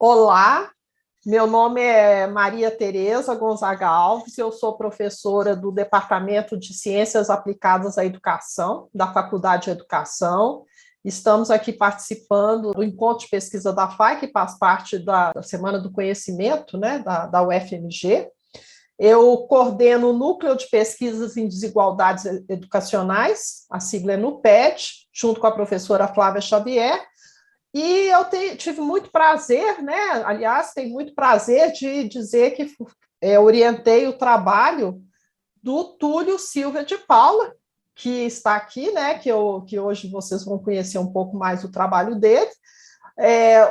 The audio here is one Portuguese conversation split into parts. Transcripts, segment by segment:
Olá, meu nome é Maria Tereza Gonzaga Alves, eu sou professora do Departamento de Ciências Aplicadas à Educação, da Faculdade de Educação. Estamos aqui participando do encontro de pesquisa da FAI, que faz parte da Semana do Conhecimento, né, da UFMG. Eu coordeno o Núcleo de Pesquisas em Desigualdades Educacionais, a sigla é NUPED, junto com a professora Flávia Xavier. E eu tive muito prazer, né? Aliás, tenho muito prazer de dizer que orientei o trabalho do Túlio Silva de Paula, que está aqui, né? Que hoje vocês vão conhecer um pouco mais o trabalho dele.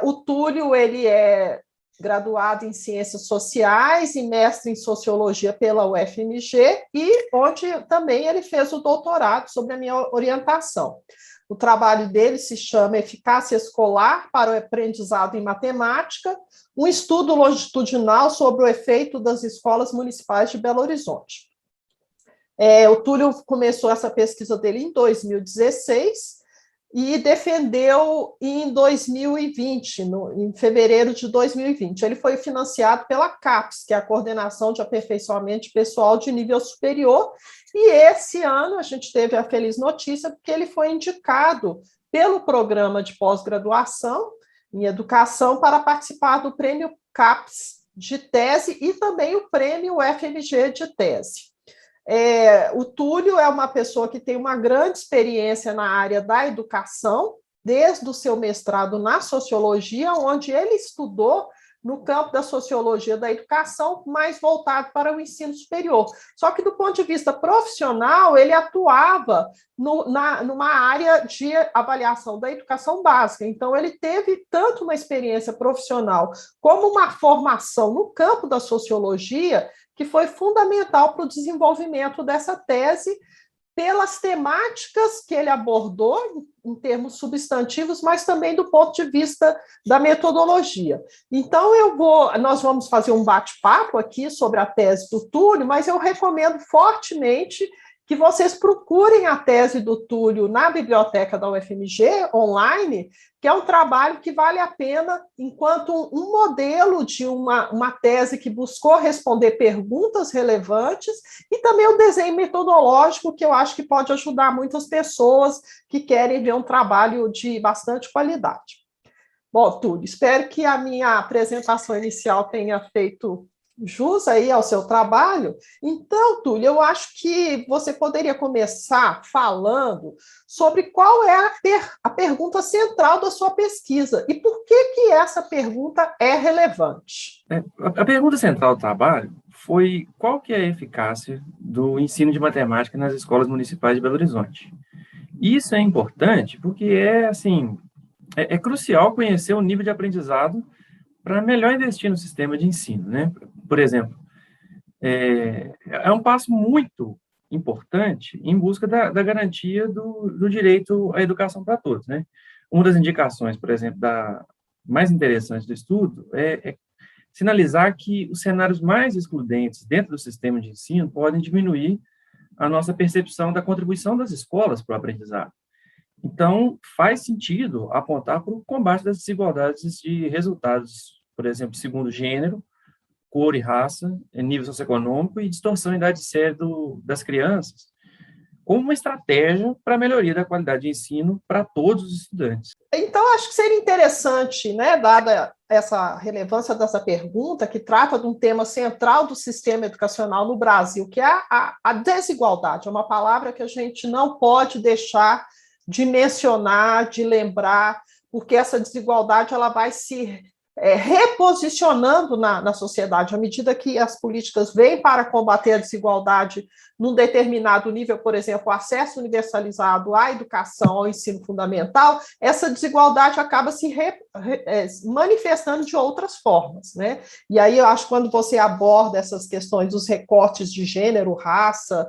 O Túlio, ele é graduado em Ciências Sociais e mestre em Sociologia pela UFMG, e onde também ele fez o doutorado sobre a minha orientação. O trabalho dele se chama Eficácia Escolar para o Aprendizado em Matemática, um estudo longitudinal sobre o efeito das escolas municipais de Belo Horizonte. O Túlio começou essa pesquisa dele em 2016 e defendeu em 2020, em fevereiro de 2020. Ele foi financiado pela CAPES, que é a Coordenação de Aperfeiçoamento Pessoal de Nível Superior, e esse ano a gente teve a feliz notícia porque ele foi indicado pelo programa de pós-graduação em educação para participar do prêmio CAPES de tese e também o prêmio UFMG de tese. O Túlio é uma pessoa que tem uma grande experiência na área da educação, desde o seu mestrado na sociologia, onde ele estudou no campo da sociologia da educação, mais voltado para o ensino superior. Só que, do ponto de vista profissional, ele atuava numa área de avaliação da educação básica. Então, ele teve tanto uma experiência profissional como uma formação no campo da sociologia, que foi fundamental para o desenvolvimento dessa tese, pelas temáticas que ele abordou, em termos substantivos, mas também do ponto de vista da metodologia. Então, nós vamos fazer um bate-papo aqui sobre a tese do Túlio, mas eu recomendo fortemente que vocês procurem a tese do Túlio na biblioteca da UFMG, online, que é um trabalho que vale a pena enquanto um modelo de uma tese que buscou responder perguntas relevantes, e também o desenho metodológico, que eu acho que pode ajudar muitas pessoas que querem ver um trabalho de bastante qualidade. Bom, Túlio, espero que a minha apresentação inicial tenha feito jus aí ao seu trabalho. Então, Túlio, eu acho que você poderia começar falando sobre qual é a pergunta central da sua pesquisa e por que essa pergunta é relevante. A pergunta central do trabalho foi qual que é a eficácia do ensino de matemática nas escolas municipais de Belo Horizonte. Isso é importante porque é crucial conhecer o nível de aprendizado para melhor investir no sistema de ensino, né? Por exemplo, é um passo muito importante em busca da garantia do direito à educação para todos, né? Uma das indicações, por exemplo, mais interessantes do estudo é sinalizar que os cenários mais excludentes dentro do sistema de ensino podem diminuir a nossa percepção da contribuição das escolas para o aprendizado. Então, faz sentido apontar para o combate das desigualdades de resultados, por exemplo, segundo gênero, cor e raça, nível socioeconômico e distorção em idade séria das crianças, como uma estratégia para a melhoria da qualidade de ensino para todos os estudantes. Então, acho que seria interessante, né, dada essa relevância dessa pergunta, que trata de um tema central do sistema educacional no Brasil, que é a desigualdade. É uma palavra que a gente não pode deixar de mencionar, de lembrar, porque essa desigualdade ela vai se reposicionando na sociedade, à medida que as políticas vêm para combater a desigualdade num determinado nível, por exemplo, o acesso universalizado à educação, ao ensino fundamental, essa desigualdade acaba se manifestando de outras formas, né? E aí eu acho que quando você aborda essas questões dos recortes de gênero, raça,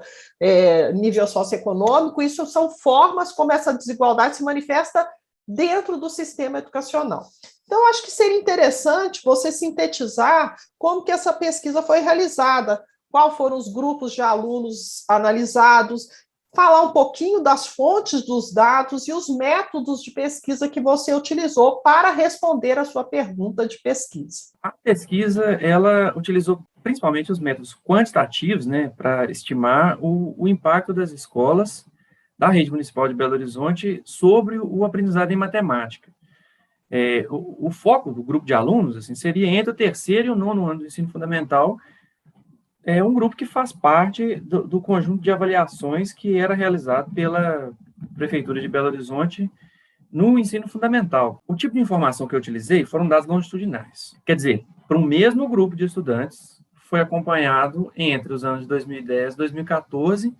nível socioeconômico, isso são formas como essa desigualdade se manifesta dentro do sistema educacional. Então, acho que seria interessante você sintetizar como que essa pesquisa foi realizada, quais foram os grupos de alunos analisados, falar um pouquinho das fontes dos dados e os métodos de pesquisa que você utilizou para responder a sua pergunta de pesquisa. A pesquisa, ela utilizou principalmente os métodos quantitativos, né, para estimar o impacto das escolas da rede municipal de Belo Horizonte sobre o aprendizado em matemática. O foco do grupo de alunos assim, seria entre o terceiro e o nono ano do ensino fundamental, um grupo que faz parte do conjunto de avaliações que era realizado pela Prefeitura de Belo Horizonte no ensino fundamental. O tipo de informação que eu utilizei foram dados longitudinais. Quer dizer, para o mesmo grupo de estudantes, foi acompanhado entre os anos de 2010 e 2014,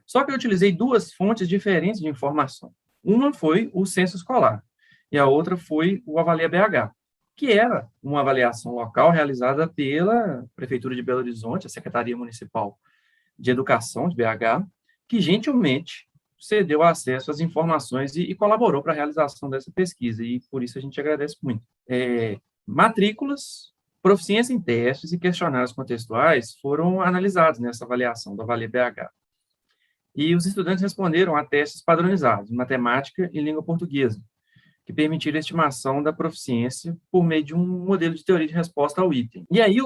só que eu utilizei duas fontes diferentes de informação. Uma foi o censo escolar e a outra foi o Avalia BH, que era uma avaliação local realizada pela Prefeitura de Belo Horizonte, a Secretaria Municipal de Educação de BH, que gentilmente cedeu acesso às informações e colaborou para a realização dessa pesquisa, e por isso a gente agradece muito. Matrículas, proficiência em testes e questionários contextuais foram analisados nessa avaliação do Avalia BH. E os estudantes responderam a testes padronizados em matemática e língua portuguesa, que permitiram a estimação da proficiência por meio de um modelo de teoria de resposta ao item. E aí,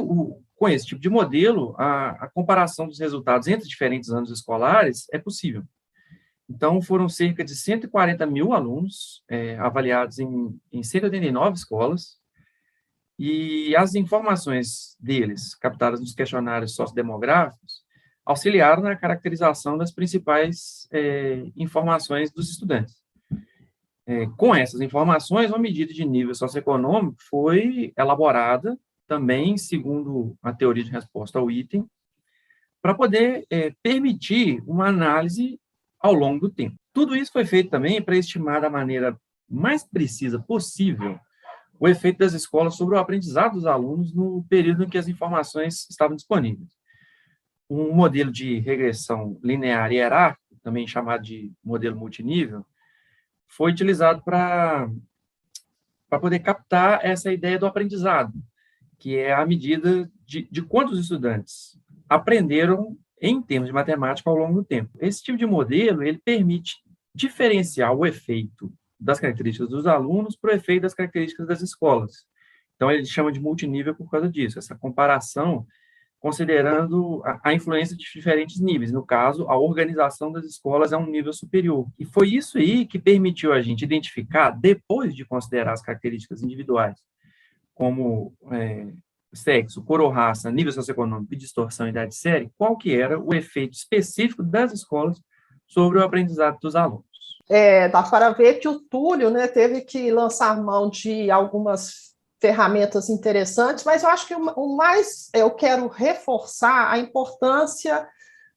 com esse tipo de modelo, a comparação dos resultados entre diferentes anos escolares é possível. Então, foram cerca de 140 mil alunos avaliados em 189 escolas, e as informações deles, captadas nos questionários sociodemográficos, auxiliaram na caracterização das principais informações dos estudantes. Com essas informações, uma medida de nível socioeconômico foi elaborada, também segundo a teoria de resposta ao item, para poder permitir uma análise ao longo do tempo. Tudo isso foi feito também para estimar da maneira mais precisa possível o efeito das escolas sobre o aprendizado dos alunos no período em que as informações estavam disponíveis. Um modelo de regressão linear e hierárquico, também chamado de modelo multinível, foi utilizado para poder captar essa ideia do aprendizado, que é a medida de quantos estudantes aprenderam em termos de matemática ao longo do tempo. Esse tipo de modelo, ele permite diferenciar o efeito das características dos alunos para o efeito das características das escolas. Então, ele chama de multinível por causa disso, essa comparação considerando a influência de diferentes níveis. No caso, a organização das escolas é um nível superior. E foi isso aí que permitiu a gente identificar, depois de considerar as características individuais, como sexo, cor ou raça, nível socioeconômico, distorção e idade de série, qual que era o efeito específico das escolas sobre o aprendizado dos alunos. Dá para ver que o Túlio, né, teve que lançar mão de algumas ferramentas interessantes, mas eu acho que o mais eu quero reforçar a importância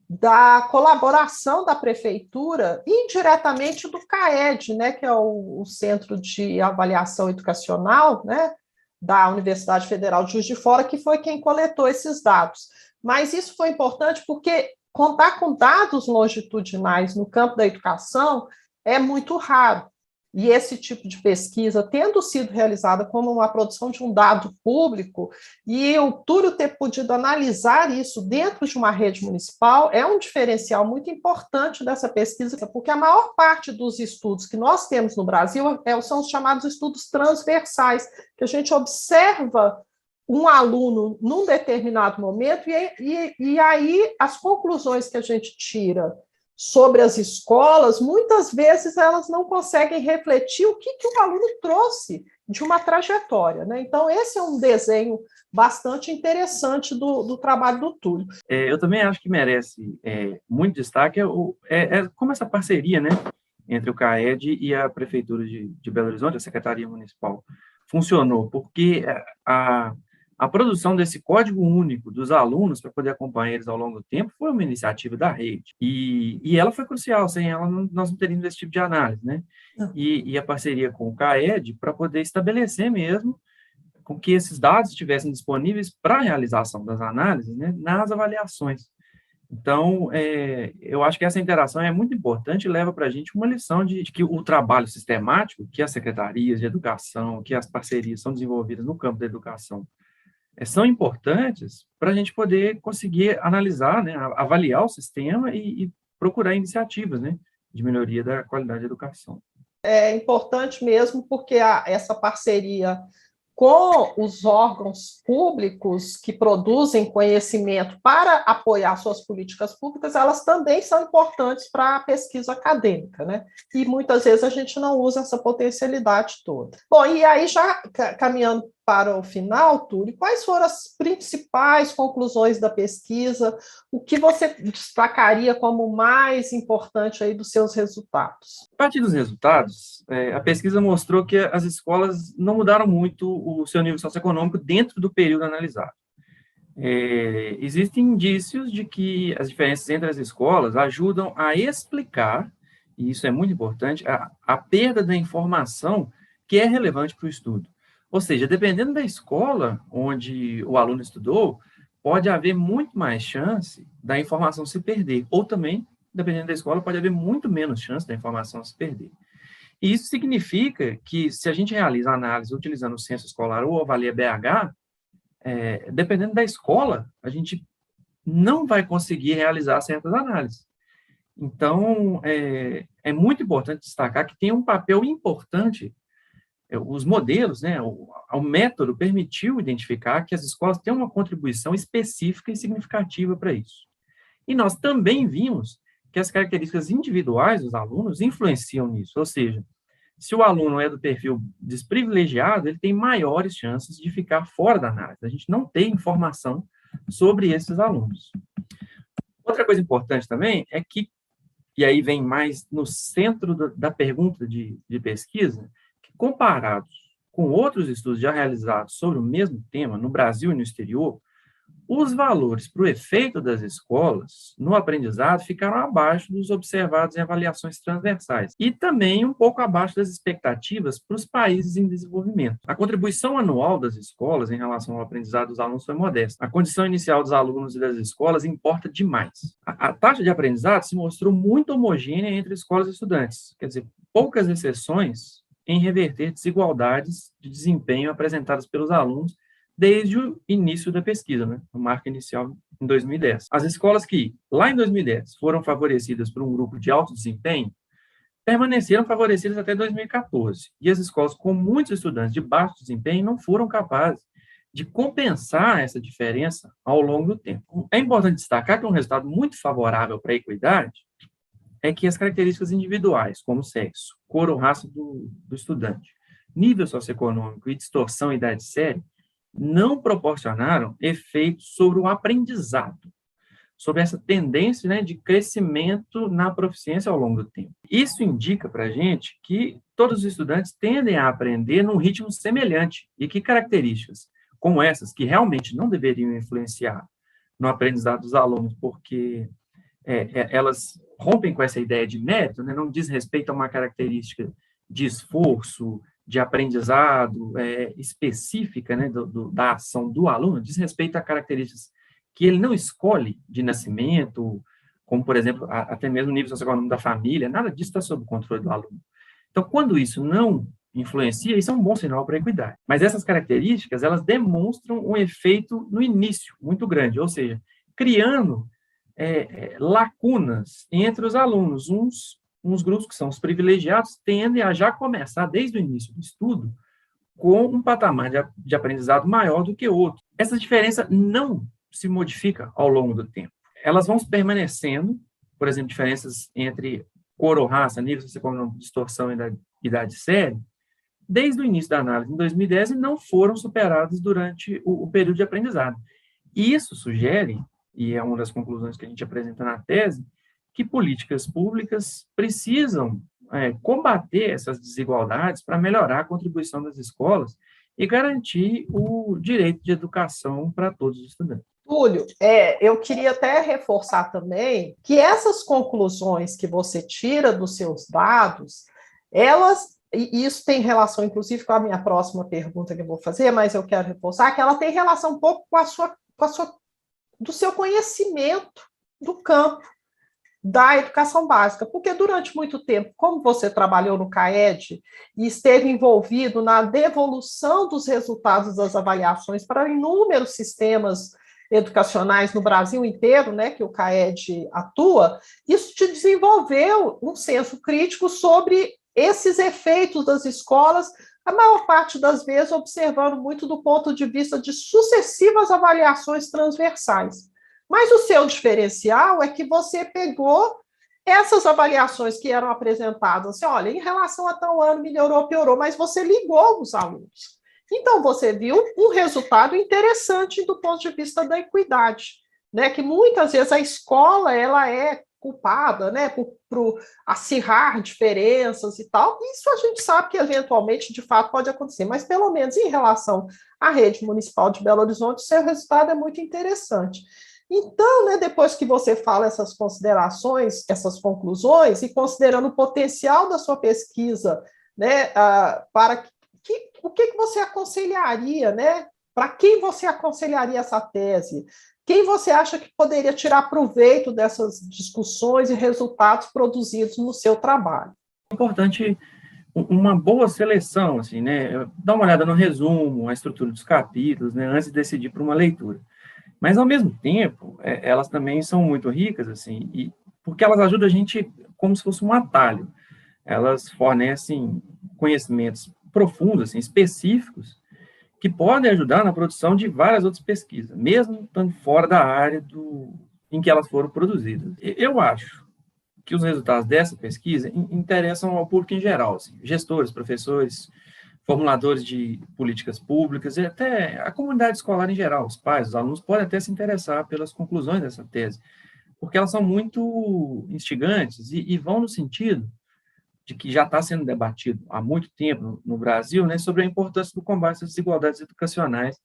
da colaboração da prefeitura e diretamente do CAED, né, que é o Centro de Avaliação Educacional, né, da Universidade Federal de Juiz de Fora, que foi quem coletou esses dados. Mas isso foi importante porque contar com dados longitudinais no campo da educação é muito raro. E esse tipo de pesquisa, tendo sido realizada como uma produção de um dado público, e o Túlio ter podido analisar isso dentro de uma rede municipal, é um diferencial muito importante dessa pesquisa, porque a maior parte dos estudos que nós temos no Brasil são os chamados estudos transversais, que a gente observa um aluno num determinado momento, e aí as conclusões que a gente tira sobre as escolas, muitas vezes elas não conseguem refletir o que o aluno trouxe de uma trajetória, né? Então, esse é um desenho bastante interessante do trabalho do Túlio. Eu também acho que merece muito destaque como essa parceria, né, entre o CAED e a Prefeitura de Belo Horizonte, a Secretaria Municipal, funcionou, porque a produção desse código único dos alunos para poder acompanhar eles ao longo do tempo foi uma iniciativa da rede. E ela foi crucial, sem ela nós não teríamos esse tipo de análise, né? E a parceria com o CAED para poder estabelecer mesmo com que esses dados estivessem disponíveis para a realização das análises, né, nas avaliações. Então, eu acho que essa interação é muito importante e leva para a gente uma lição de que o trabalho sistemático que as secretarias de educação, que as parcerias são desenvolvidas no campo da educação, são importantes para a gente poder conseguir analisar, né, avaliar o sistema e procurar iniciativas, né, de melhoria da qualidade da educação. É importante mesmo porque essa parceria com os órgãos públicos que produzem conhecimento para apoiar suas políticas públicas, elas também são importantes para a pesquisa acadêmica, né? E muitas vezes a gente não usa essa potencialidade toda. Bom, e aí já caminhando para o final, Túlio, quais foram as principais conclusões da pesquisa? O que você destacaria como mais importante aí dos seus resultados? A partir dos resultados, a pesquisa mostrou que as escolas não mudaram muito o seu nível socioeconômico dentro do período analisado. Existem indícios de que as diferenças entre as escolas ajudam a explicar, e isso é muito importante, a perda da informação que é relevante para o estudo. Ou seja, dependendo da escola onde o aluno estudou, pode haver muito mais chance da informação se perder, ou também, dependendo da escola, pode haver muito menos chance da informação se perder. E isso significa que, se a gente realiza a análise utilizando o censo escolar ou avalia BH, dependendo da escola, a gente não vai conseguir realizar certas análises. Então, é muito importante destacar que tem um papel importante. Os modelos, né, o método permitiu identificar que as escolas têm uma contribuição específica e significativa para isso. E nós também vimos que as características individuais dos alunos influenciam nisso, ou seja, se o aluno é do perfil desprivilegiado, ele tem maiores chances de ficar fora da análise. A gente não tem informação sobre esses alunos. Outra coisa importante também é que, e aí vem mais no centro da pergunta de pesquisa, que comparados com outros estudos já realizados sobre o mesmo tema no Brasil e no exterior, os valores para o efeito das escolas no aprendizado ficaram abaixo dos observados em avaliações transversais e também um pouco abaixo das expectativas para os países em desenvolvimento. A contribuição anual das escolas em relação ao aprendizado dos alunos foi modesta. A condição inicial dos alunos e das escolas importa demais. A taxa de aprendizado se mostrou muito homogênea entre escolas e estudantes, quer dizer, poucas exceções em reverter desigualdades de desempenho apresentadas pelos alunos desde o início da pesquisa, né, no marco inicial em 2010. As escolas que, lá em 2010, foram favorecidas por um grupo de alto desempenho, permaneceram favorecidas até 2014, e as escolas com muitos estudantes de baixo desempenho não foram capazes de compensar essa diferença ao longo do tempo. É importante destacar que um resultado muito favorável para a equidade é que as características individuais, como sexo, cor ou raça do estudante, nível socioeconômico e distorção e idade séria, não proporcionaram efeitos sobre o aprendizado, sobre essa tendência, né, de crescimento na proficiência ao longo do tempo. Isso indica para a gente que todos os estudantes tendem a aprender num ritmo semelhante e que características como essas, que realmente não deveriam influenciar no aprendizado dos alunos, porque elas rompem com essa ideia de mérito, né, não diz respeito a uma característica de esforço, de aprendizado específica, né, da ação do aluno, diz respeito a características que ele não escolhe de nascimento, como, por exemplo, até mesmo o nível socioeconômico da família, nada disso está sob o controle do aluno. Então, quando isso não influencia, isso é um bom sinal para a equidade. Mas essas características, elas demonstram um efeito no início muito grande, ou seja, criando lacunas entre os alunos. Uns grupos que são os privilegiados tendem a já começar, desde o início do estudo, com um patamar de aprendizado maior do que outro. Essa diferença não se modifica ao longo do tempo. Elas vão permanecendo, por exemplo, diferenças entre cor ou raça, nível socioeconômico, distorção e idade séria, desde o início da análise, em 2010, e não foram superadas durante o período de aprendizado. E isso sugere, e é uma das conclusões que a gente apresenta na tese, que políticas públicas precisam combater essas desigualdades para melhorar a contribuição das escolas e garantir o direito de educação para todos os estudantes. Túlio, eu queria até reforçar também que essas conclusões que você tira dos seus dados, e isso tem relação, inclusive, com a minha próxima pergunta que eu vou fazer, mas eu quero reforçar que ela tem relação um pouco do seu conhecimento do campo da educação básica, porque durante muito tempo, como você trabalhou no CAED e esteve envolvido na devolução dos resultados das avaliações para inúmeros sistemas educacionais no Brasil inteiro, né, que o CAED atua, isso te desenvolveu um senso crítico sobre esses efeitos das escolas, a maior parte das vezes observando muito do ponto de vista de sucessivas avaliações transversais. Mas o seu diferencial é que você pegou essas avaliações que eram apresentadas, assim, olha, em relação a tal ano melhorou, piorou, mas você ligou os alunos. Então, você viu um resultado interessante do ponto de vista da equidade, né? Que muitas vezes a escola ela é culpada, né, por acirrar diferenças e tal. Isso a gente sabe que eventualmente, de fato, pode acontecer, mas pelo menos em relação à rede municipal de Belo Horizonte, o seu resultado é muito interessante. Então, né, depois que você fala essas considerações, essas conclusões, e considerando o potencial da sua pesquisa, né, para o que você aconselharia, né? Para quem você aconselharia essa tese? Quem você acha que poderia tirar proveito dessas discussões e resultados produzidos no seu trabalho? É importante uma boa seleção, assim, né? Dar uma olhada no resumo, a estrutura dos capítulos, né? Antes de decidir por uma leitura. Mas, ao mesmo tempo, elas também são muito ricas, assim, porque elas ajudam a gente como se fosse um atalho. Elas fornecem conhecimentos profundos, assim, específicos, que podem ajudar na produção de várias outras pesquisas, mesmo estando fora da área em que elas foram produzidas. Eu acho que os resultados dessa pesquisa interessam ao público em geral, assim, gestores, professores, formuladores de políticas públicas e até a comunidade escolar em geral, os pais, os alunos podem até se interessar pelas conclusões dessa tese, porque elas são muito instigantes e vão no sentido de que já está sendo debatido há muito tempo no Brasil, né, sobre a importância do combate às desigualdades educacionais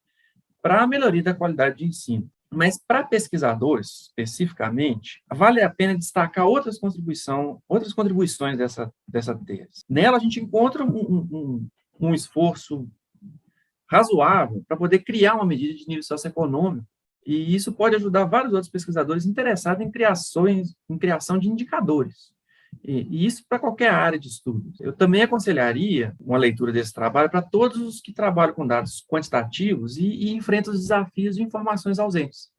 para a melhoria da qualidade de ensino. Mas, para pesquisadores, especificamente, vale a pena destacar outras contribuições dessa tese. Nela, a gente encontra um esforço razoável para poder criar uma medida de nível socioeconômico, e isso pode ajudar vários outros pesquisadores interessados em criação de indicadores. E isso para qualquer área de estudo. Eu também aconselharia uma leitura desse trabalho para todos os que trabalham com dados quantitativos e enfrentam os desafios de informações ausentes,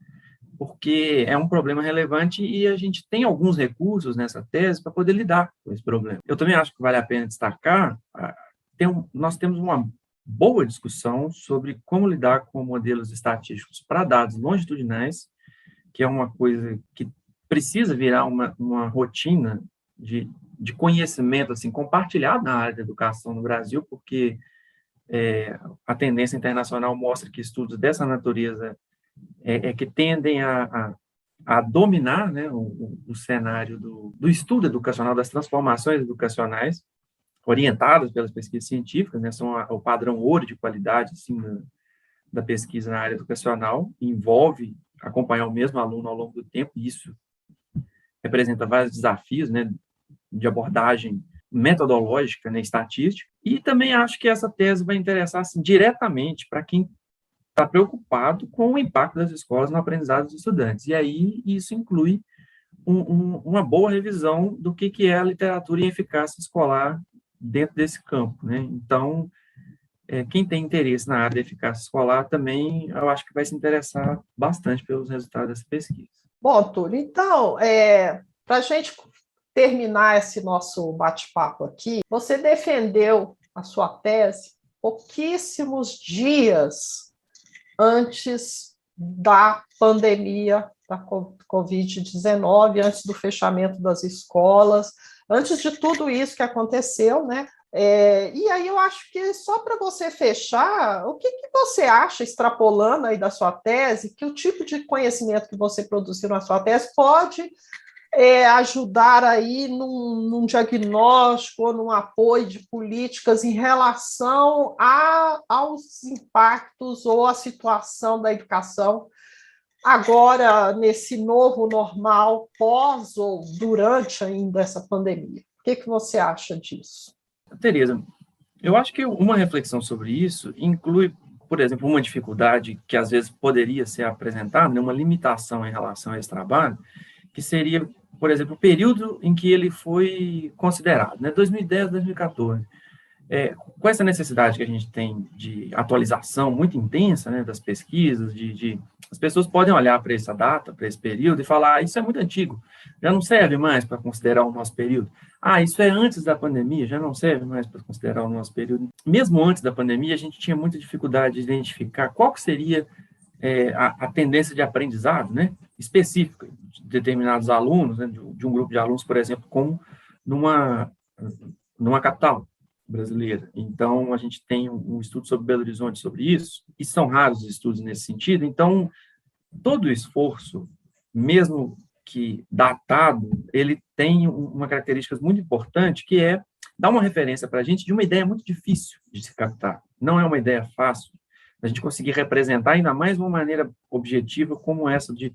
porque é um problema relevante e a gente tem alguns recursos nessa tese para poder lidar com esse problema. Eu também acho que vale a pena destacar, nós temos uma boa discussão sobre como lidar com modelos estatísticos para dados longitudinais, que é uma coisa que precisa virar uma rotina de conhecimento assim, compartilhado na área da educação no Brasil, porque a tendência internacional mostra que estudos dessa natureza que tendem a dominar, né, o cenário do estudo educacional, das transformações educacionais, orientadas pelas pesquisas científicas, né, são o padrão ouro de qualidade assim, da pesquisa na área educacional, envolve acompanhar o mesmo aluno ao longo do tempo, e isso representa vários desafios, né, de abordagem metodológica, né, estatística, e também acho que essa tese vai interessar assim, diretamente para quem está preocupado com o impacto das escolas no aprendizado dos estudantes, e aí isso inclui uma boa revisão do que é a literatura e eficácia escolar dentro desse campo, né? Então, quem tem interesse na área da eficácia escolar também, eu acho que vai se interessar bastante pelos resultados dessa pesquisa. Bom, Túlio, então, para a gente terminar esse nosso bate-papo aqui, você defendeu a sua tese pouquíssimos dias antes da pandemia da Covid-19, antes do fechamento das escolas, antes de tudo isso que aconteceu, né? E aí eu acho que só para você fechar, o que você acha, extrapolando aí da sua tese, que o tipo de conhecimento que você produziu na sua tese pode ajudar aí num diagnóstico ou num apoio de políticas em relação aos impactos ou à situação da educação agora nesse novo normal, pós ou durante ainda essa pandemia? O que você acha disso? Tereza, eu acho que uma reflexão sobre isso inclui, por exemplo, uma dificuldade que às vezes poderia ser apresentada, né, uma limitação em relação a esse trabalho, que seria, por exemplo, o período em que ele foi considerado, né, 2010, 2014. Com essa necessidade que a gente tem de atualização muito intensa, né, das pesquisas, as pessoas podem olhar para essa data, para esse período, e falar, isso é muito antigo, já não serve mais para considerar o nosso período. Isso é antes da pandemia, já não serve mais para considerar o nosso período. Mesmo antes da pandemia, a gente tinha muita dificuldade de identificar qual que seria a tendência de aprendizado, né, específica de determinados alunos, né, de um grupo de alunos, por exemplo, como numa capital brasileira. Então, a gente tem um estudo sobre Belo Horizonte sobre isso, e são raros os estudos nesse sentido. Então, todo o esforço, mesmo que datado, ele tem uma característica muito importante, que é dar uma referência para a gente de uma ideia muito difícil de se captar. Não é uma ideia fácil a gente conseguir representar, ainda mais de uma maneira objetiva como essa de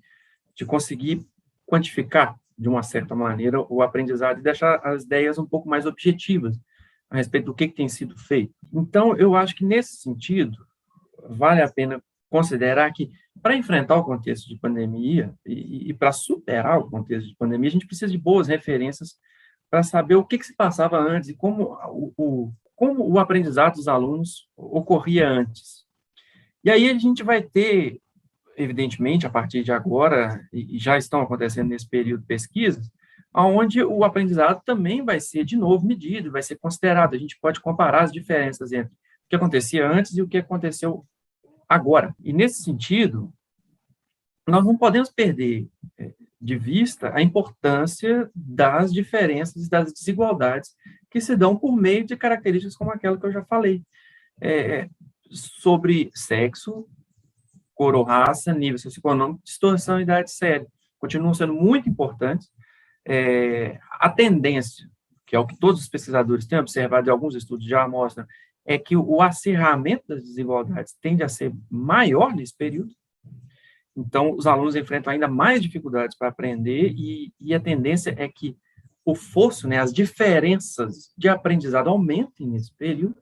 conseguir quantificar, de uma certa maneira, o aprendizado e deixar as ideias um pouco mais objetivas a respeito do que tem sido feito. Então, eu acho que, nesse sentido, vale a pena considerar que, para enfrentar o contexto de pandemia e para superar o contexto de pandemia, a gente precisa de boas referências para saber o que se passava antes e como o aprendizado dos alunos ocorria antes. E aí a gente vai ter, evidentemente, a partir de agora, e já estão acontecendo nesse período pesquisas, onde o aprendizado também vai ser, de novo, medido, vai ser considerado. A gente pode comparar as diferenças entre o que acontecia antes e o que aconteceu agora. E, nesse sentido, nós não podemos perder de vista a importância das diferenças e das desigualdades que se dão por meio de características como aquela que eu já falei, sobre sexo, cor ou raça, nível socioeconômico, distorção e idade séria. Continuam sendo muito importantes. A tendência, que é o que todos os pesquisadores têm observado e alguns estudos já mostram, é que o acirramento das desigualdades tende a ser maior nesse período. Então, os alunos enfrentam ainda mais dificuldades para aprender e a tendência é que o fosso, né, as diferenças de aprendizado aumentem nesse período.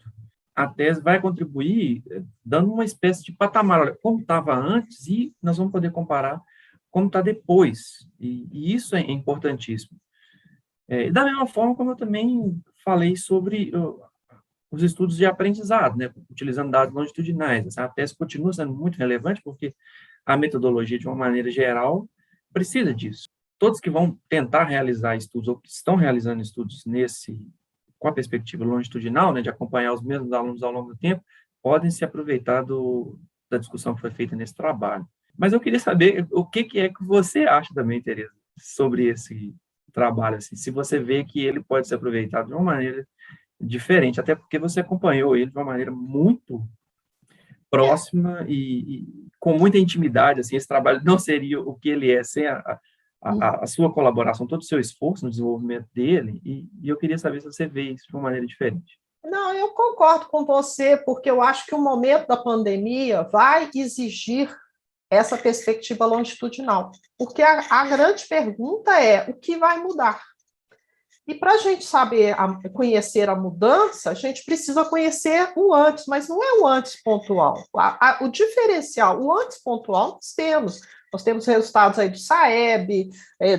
A tese vai contribuir dando uma espécie de patamar, olha, como estava antes, e nós vamos poder comparar como está depois, e isso é importantíssimo. Da mesma forma como eu também falei sobre os estudos de aprendizado, né, utilizando dados longitudinais. A tese continua sendo muito relevante, porque a metodologia, de uma maneira geral, precisa disso. Todos que vão tentar realizar estudos, ou que estão realizando estudos com a perspectiva longitudinal, né, de acompanhar os mesmos alunos ao longo do tempo, podem se aproveitar da discussão que foi feita nesse trabalho. Mas eu queria saber o que é que você acha também, Tereza, sobre esse trabalho, assim, se você vê que ele pode ser aproveitado de uma maneira diferente, até porque você acompanhou ele de uma maneira muito próxima e com muita intimidade, assim, esse trabalho não seria o que ele é sem a sua colaboração, todo o seu esforço no desenvolvimento dele, e eu queria saber se você vê isso de uma maneira diferente. Não, eu concordo com você, porque eu acho que o momento da pandemia vai exigir essa perspectiva longitudinal, porque a grande pergunta é o que vai mudar? E para a gente saber, conhecer a mudança, a gente precisa conhecer o antes, mas não é o antes pontual. O diferencial, o antes pontual, nós temos resultados aí do SAEB,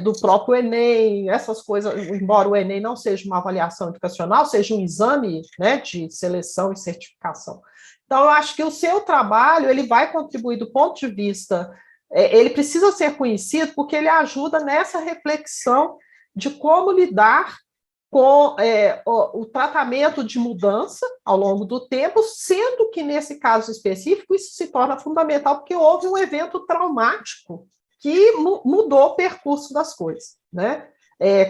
do próprio Enem, essas coisas, embora o Enem não seja uma avaliação educacional, seja um exame, né, de seleção e certificação. Então, eu acho que o seu trabalho ele vai contribuir do ponto de vista, ele precisa ser conhecido porque ele ajuda nessa reflexão de como lidar com o tratamento de mudança ao longo do tempo, sendo que, nesse caso específico, isso se torna fundamental porque houve um evento traumático que mudou o percurso das coisas, né?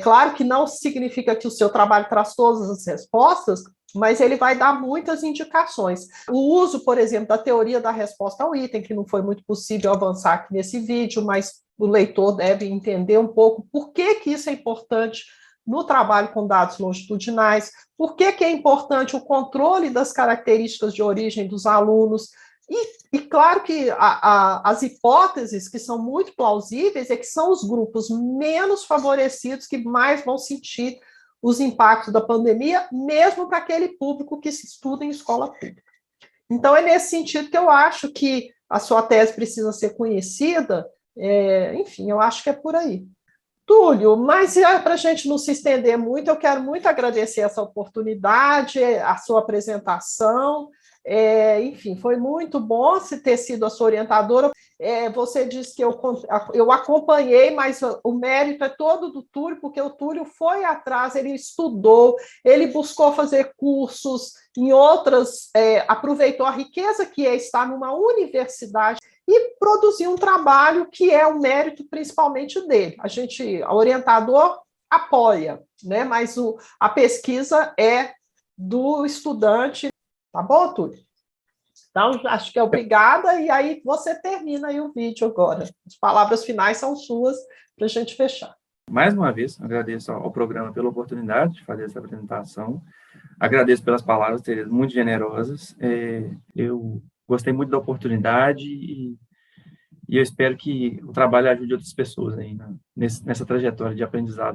Claro que não significa que o seu trabalho traz todas as respostas, mas ele vai dar muitas indicações. O uso, por exemplo, da teoria da resposta ao item, que não foi muito possível avançar aqui nesse vídeo, mas o leitor deve entender um pouco por que isso é importante no trabalho com dados longitudinais, por que é importante o controle das características de origem dos alunos, e claro que as hipóteses que são muito plausíveis é que são os grupos menos favorecidos que mais vão sentir os impactos da pandemia, mesmo para aquele público que se estuda em escola pública. Então, é nesse sentido que eu acho que a sua tese precisa ser conhecida, enfim, eu acho que é por aí. Túlio, mas para a gente não se estender muito, eu quero muito agradecer essa oportunidade, a sua apresentação. Enfim, foi muito bom se ter sido a sua orientadora. Você disse que eu acompanhei, mas o mérito é todo do Túlio, porque o Túlio foi atrás, ele estudou, ele buscou fazer cursos em outras, aproveitou a riqueza que é estar numa universidade e produzir um trabalho que é o mérito principalmente dele. A orientador apoia, né? Mas a pesquisa é do estudante, tá bom, Túlio? Então, acho que é obrigada, e aí você termina aí o vídeo agora. As palavras finais são suas para a gente fechar. Mais uma vez, agradeço ao programa pela oportunidade de fazer essa apresentação. Agradeço pelas palavras, Tereza, muito generosas. Eu gostei muito da oportunidade e eu espero que o trabalho ajude outras pessoas aí nessa trajetória de aprendizado.